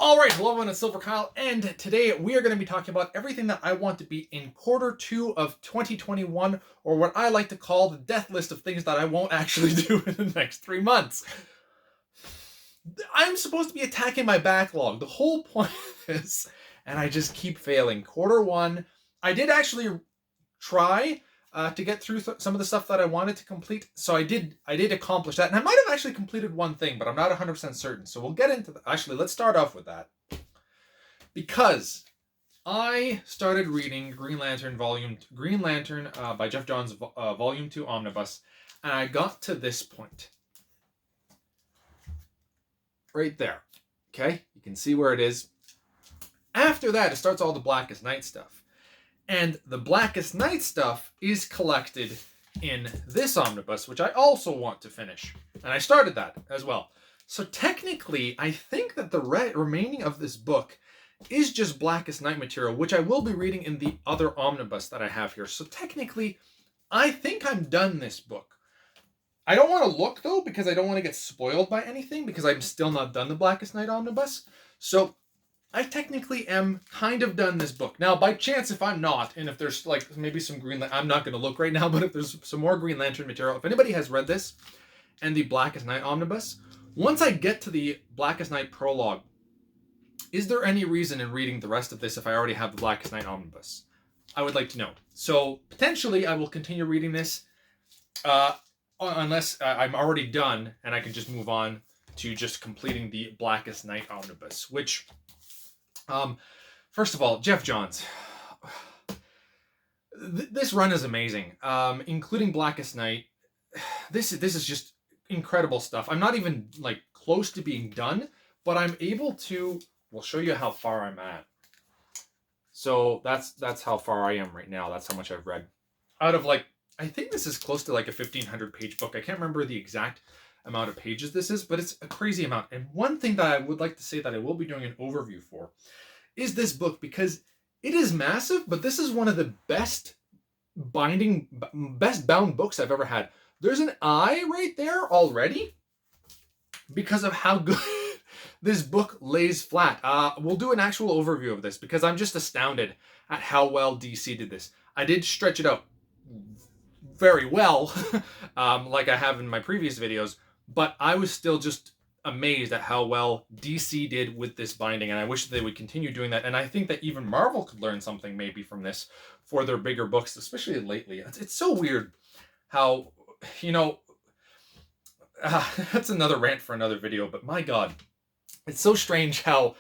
Alright, hello everyone, it's silverkyle, and today we are going to be talking about everything that I want to beat in Q2 of 2021, or what I like to call the death list of things that I won't actually do in the next 3 months. I'm supposed to be attacking my backlog. The whole point of this, and I just keep failing. Q1, I did actually try to get through some of the stuff that I wanted to complete. So I did accomplish that. And I might have actually completed one thing, but I'm not 100% certain. So we'll get into actually, let's start off with that. Because I started reading Green Lantern by Jeff Johns Volume 2 Omnibus, and I got to this point. Right there. Okay? You can see where it is. After that, it starts all the Blackest Night stuff. And the Blackest Night stuff is collected in this omnibus, which I also want to finish. And I started that as well. So technically, I think that the remaining of this book is just Blackest Night material, which I will be reading in the other omnibus that I have here. So technically, I think I'm done this book. I don't want to look, though, because I don't want to get spoiled by anything, because I'm still not done the Blackest Night omnibus. So I technically am kind of done this book. Now, by chance, if I'm not, and if there's like maybe some Green Lantern, I'm not going to look right now, but if there's some more Green Lantern material, if anybody has read this and the Blackest Night omnibus, once I get to the Blackest Night prologue, is there any reason in reading the rest of this if I already have the Blackest Night omnibus? I would like to know. So potentially I will continue reading this unless I'm already done and I can just move on to just completing the Blackest Night omnibus, which... first of all, Jeff Johns. This run is amazing, including Blackest Night. This is just incredible stuff. I'm not even like close to being done, but I'm able to. We'll show you how far I'm at. So that's how far I am right now. That's how much I've read. Out of like, I think this is close to like a 1,500 page book. I can't remember the exact amount of pages this is, but it's a crazy amount. And one thing that I would like to say that I will be doing an overview for is this book, because it is massive, but this is one of the best bound books I've ever had. There's an eye right there already because of how good this book lays flat. We'll do an actual overview of this because I'm just astounded at how well DC did this. I did stretch it out very well, like I have in my previous videos, but I was still just amazed at how well DC did with this binding, and I wish they would continue doing that. And I think that even Marvel could learn something maybe from this for their bigger books, especially lately. It's so weird how, that's another rant for another video, but my God, it's so strange how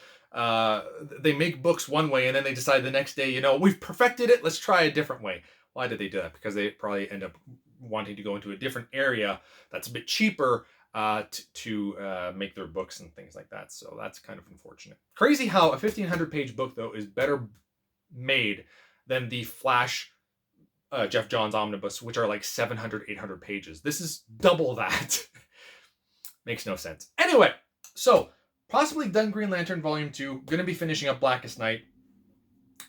they make books one way and then they decide the next day, we've perfected it, let's try a different way. Why did they do that? Because they probably end up wanting to go into a different area that's a bit cheaper to make their books and things like that. So that's kind of unfortunate. Crazy how a 1,500 page book, though, is better made than the Flash Jeff Johns omnibus, which are like 700, 800 pages. This is double that. Makes no sense. Anyway, so possibly done Green Lantern Volume 2. Going to be finishing up Blackest Night.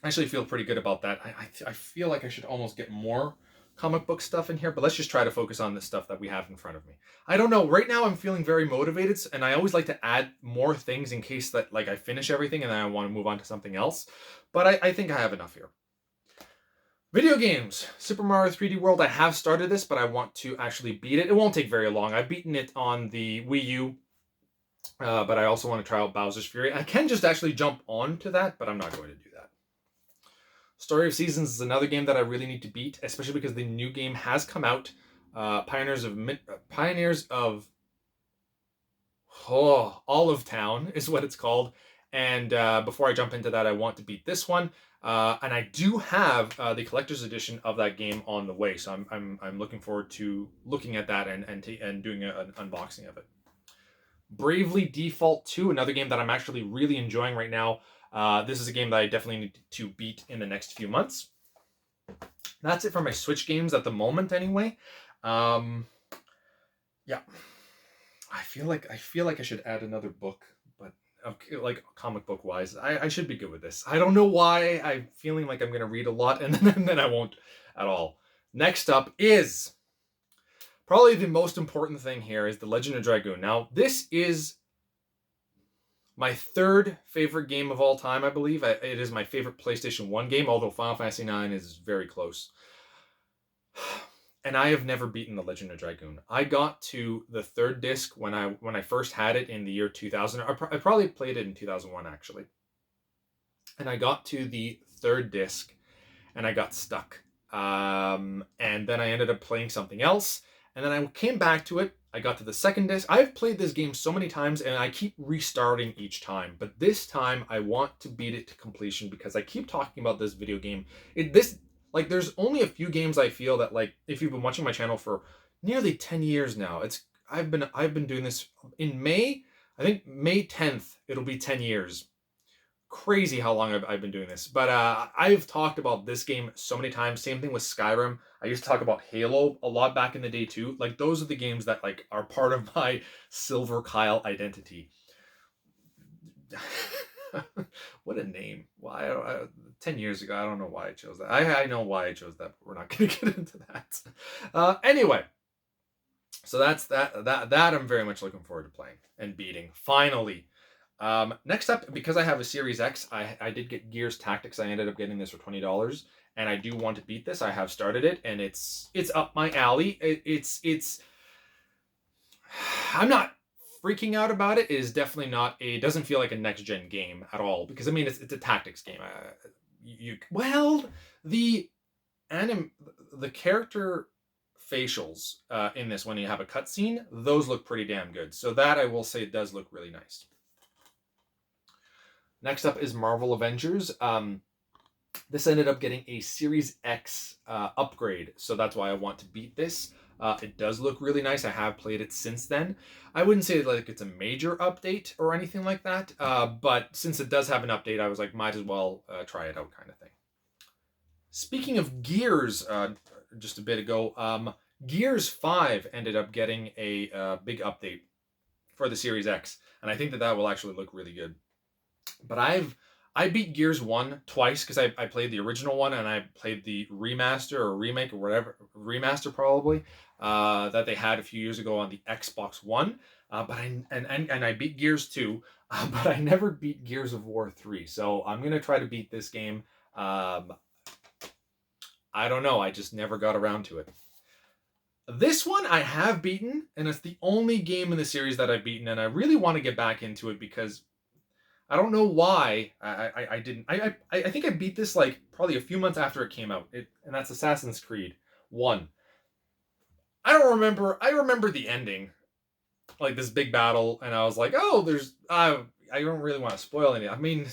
I actually feel pretty good about that. I feel like I should almost get more comic book stuff in here, but let's just try to focus on the stuff that we have in front of me. I don't know. Right now I'm feeling very motivated, and I always like to add more things in case that like I finish everything and then I want to move on to something else. But I think I have enough here. Video games. Super Mario 3D World. I have started this, but I want to actually beat it. It won't take very long. I've beaten it on the Wii U, but I also want to try out Bowser's Fury. I can just actually jump on to that, but I'm not going to do that. Story of Seasons is another game that I really need to beat, especially because the new game has come out. Pioneers of Olive Town is what it's called. And before I jump into that, I want to beat this one. And I do have the collector's edition of that game on the way, so I'm looking forward to looking at that and doing an unboxing of it. Bravely Default 2, another game that I'm actually really enjoying right now. This is a game that I definitely need to beat in the next few months. That's it for my Switch games at the moment, anyway. Yeah, I feel like I should add another book, but like comic book wise, I should be good with this. I don't know why I'm feeling like I'm gonna read a lot and then I won't at all. Next up is probably the most important thing here is The Legend of Dragoon. Now, this is My third favorite game of all time, I believe. It is my favorite PlayStation 1 game, although Final Fantasy 9 is very close. And I have never beaten The Legend of Dragoon. I got to the third disc when I first had it in the year 2000. I probably played it in 2001, actually. And I got to the third disc, and I got stuck. And then I ended up playing something else, and then I came back to it. I got to the second disc. I've played this game so many times, and I keep restarting each time. But this time, I want to beat it to completion because I keep talking about this video game. There's only a few games I feel that, like, if you've been watching my channel for nearly 10 years now, I've been doing this in May. I think May 10th, it'll be 10 years. Crazy how long I've been doing this. But I've talked about this game so many times. Same thing with Skyrim. I used to talk about Halo a lot back in the day too. Like, those are the games that, like, are part of my silverkyle identity. What a name. Why 10 years ago, I don't know why I chose that. I know why I chose that, but we're not going to get into that. Anyway, so that's that I'm very much looking forward to playing and beating finally. Next up, because I have a Series X, I did get Gears Tactics. I ended up getting this for $20, and I do want to beat this. I have started it, and it's up my alley. I'm not freaking out about it. It is definitely not it doesn't feel like a next gen game at all, because I mean it's a tactics game. The character facials in this, when you have a cutscene, those look pretty damn good. So that, I will say, it does look really nice. Next up is Marvel Avengers. This ended up getting a Series X upgrade, so that's why I want to beat this. It does look really nice. I have played it since then. I wouldn't say like it's a major update or anything like that, but since it does have an update, I was like, might as well try it out, kind of thing. Speaking of Gears, just a bit ago, Gears 5 ended up getting a big update for the Series X, and I think that will actually look really good. But I beat Gears 1 twice, because I played the original one, and I played the remaster or remake or whatever, remaster probably, that they had a few years ago on the Xbox One. But I beat Gears 2, but I never beat Gears of War 3. So I'm going to try to beat this game. I don't know. I just never got around to it. This one I have beaten, and it's the only game in the series that I've beaten, and I really want to get back into it because I don't know why I didn't. I think I beat this like probably a few months after it came out. And that's Assassin's Creed 1. I don't remember. I remember the ending, like this big battle, and I was like, oh, I don't really want to spoil anything. I mean,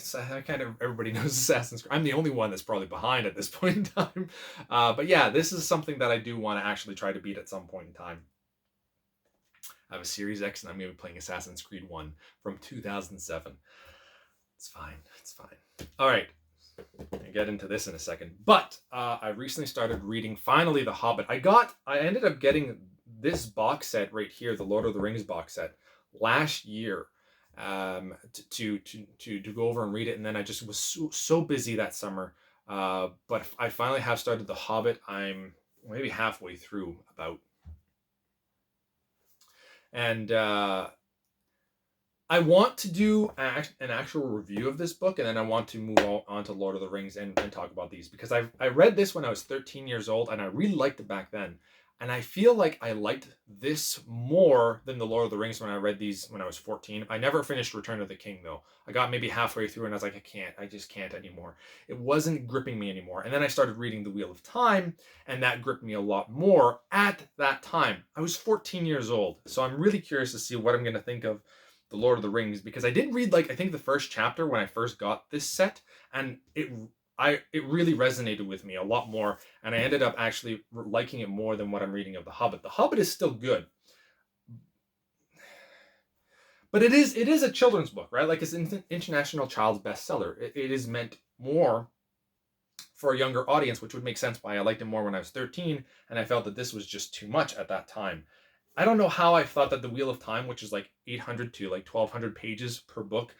kind of everybody knows Assassin's Creed. I'm the only one that's probably behind at this point in time. But yeah, this is something that I do want to actually try to beat at some point in time. I have a Series X, and I'm going to be playing Assassin's Creed 1 from 2007. It's fine. It's fine. All right. I'll get into this in a second. But I recently started reading, finally, The Hobbit. I ended up getting this box set right here, the Lord of the Rings box set, last year, to go over and read it. And then I just was so busy that summer. But I finally have started The Hobbit. I'm maybe halfway through, about. And I want to do an actual review of this book, and then I want to move on to Lord of the Rings and talk about these, because I read this when I was 13 years old, and I really liked it back then. And I feel like I liked this more than the Lord of the Rings when I read these when I was 14. I never finished Return of the King, though. I got maybe halfway through, and I was like, I just can't anymore. It wasn't gripping me anymore. And then I started reading The Wheel of Time, and that gripped me a lot more at that time. I was 14 years old, so I'm really curious to see what I'm going to think of The Lord of the Rings, because I did read, like, I think the first chapter when I first got this set, and it really resonated with me a lot more, and I ended up actually liking it more than what I'm reading of The Hobbit. The Hobbit is still good, but it is a children's book, right? Like, it's an international child's bestseller. It is meant more for a younger audience, which would make sense why I liked it more when I was 13, and I felt that this was just too much at that time. I don't know how I thought that The Wheel of Time, which is like 800 to like 1200 pages per book,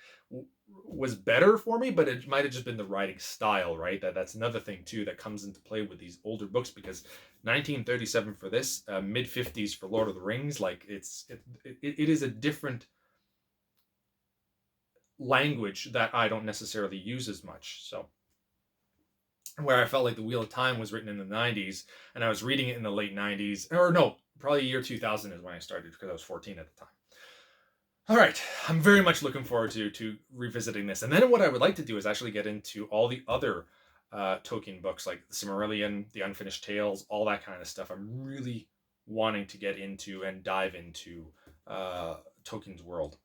was better for me, but it might have just been the writing style, right? That's another thing too that comes into play with these older books, because 1937 for this, mid 50s for Lord of the Rings, like it is a different language that I don't necessarily use as much. So where I felt like the Wheel of Time was written in the 90s and I was reading it in the late 90s, or no, probably year 2000 is when I started because I was 14 at the time. All right, I'm very much looking forward to revisiting this. And then what I would like to do is actually get into all the other Tolkien books, like the Silmarillion, the Unfinished Tales, all that kind of stuff. I'm really wanting to get into and dive into Tolkien's world.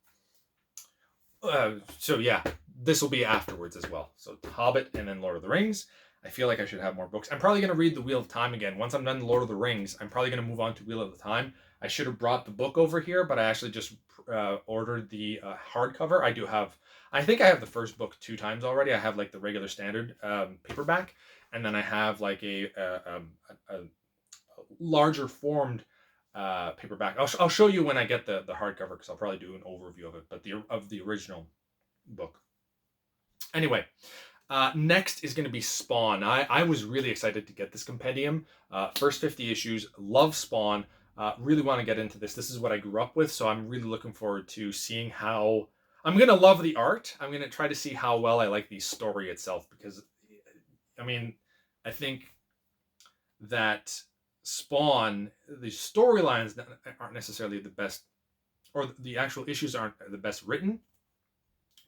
So yeah, this will be afterwards as well. So Hobbit and then Lord of the Rings. I feel like I should have more books. I'm probably going to read The Wheel of Time again. Once I'm done Lord of the Rings, I'm probably going to move on to Wheel of the Time. I should have brought the book over here, but I actually just ordered the hardcover. I think I have the first book 2 times already. I have like the regular standard paperback, and then I have like a larger formed paperback. I'll show you when I get the hardcover because I'll probably do an overview of it, but of the original book. Anyway, next is going to be Spawn. I was really excited to get this compendium. First 50 issues. Love Spawn. Really want to get into this. This is what I grew up with, so I'm really looking forward to seeing how... I'm going to love the art. I'm going to try to see how well I like the story itself, because, I mean, I think that Spawn, the storylines aren't necessarily the best, or the actual issues aren't the best written,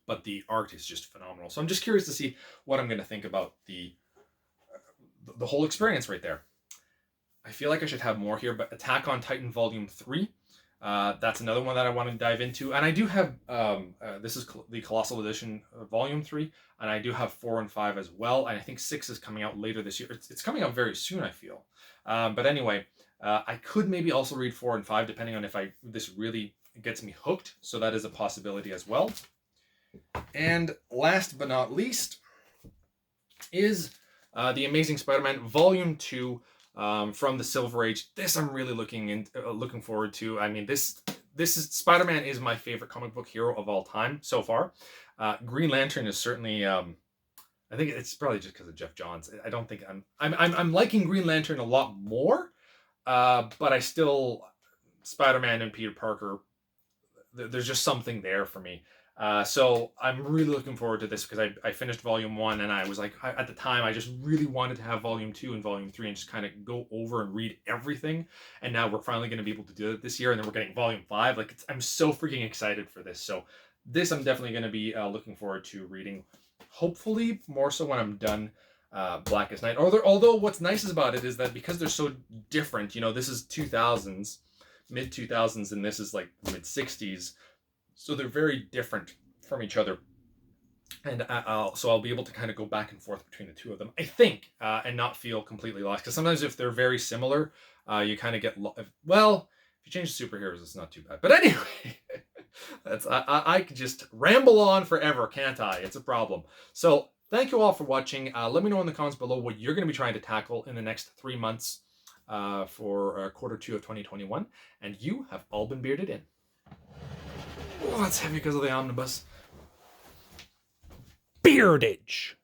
but the art is just phenomenal. So I'm just curious to see what I'm going to think about the whole experience right there. I feel like I should have more here, but Attack on Titan Volume 3. That's another one that I want to dive into. And I do have, this is the Colossal Edition Volume 3, and I do have 4 and 5 as well. And I think 6 is coming out later this year. It's coming out very soon, I feel. But anyway, I could maybe also read 4 and 5, depending on if this really gets me hooked. So that is a possibility as well. And last but not least is The Amazing Spider-Man Volume 2. From the Silver Age. This I'm really looking forward to. I mean, this is Spider-Man is my favorite comic book hero of all time so far. Green Lantern is certainly. I think it's probably just because of Jeff Johns. I don't think I'm liking Green Lantern a lot more, but I still Spider-Man and Peter Parker. There's just something there for me. So I'm really looking forward to this because I finished Volume 1 and I was like, at the time, I just really wanted to have Volume 2 and Volume 3 and just kind of go over and read everything. And now we're finally going to be able to do it this year. And then we're getting Volume 5. Like, I'm so freaking excited for this. So this I'm definitely going to be looking forward to reading. Hopefully more so when I'm done Blackest Night. Although what's nice about it is that because they're so different, you know, this is 2000s, mid 2000s, and this is like mid 60s. So they're very different from each other. And I'll be able to kind of go back and forth between the two of them, I think, and not feel completely lost. Because sometimes if they're very similar, you kind of get... Well, if you change the superheroes, it's not too bad. But anyway, I could just ramble on forever, can't I? It's a problem. So thank you all for watching. Let me know in the comments below what you're going to be trying to tackle in the next 3 months for quarter 2 of 2021. And you have all been bearded in. Oh, that's heavy because of the omnibus. Beardage.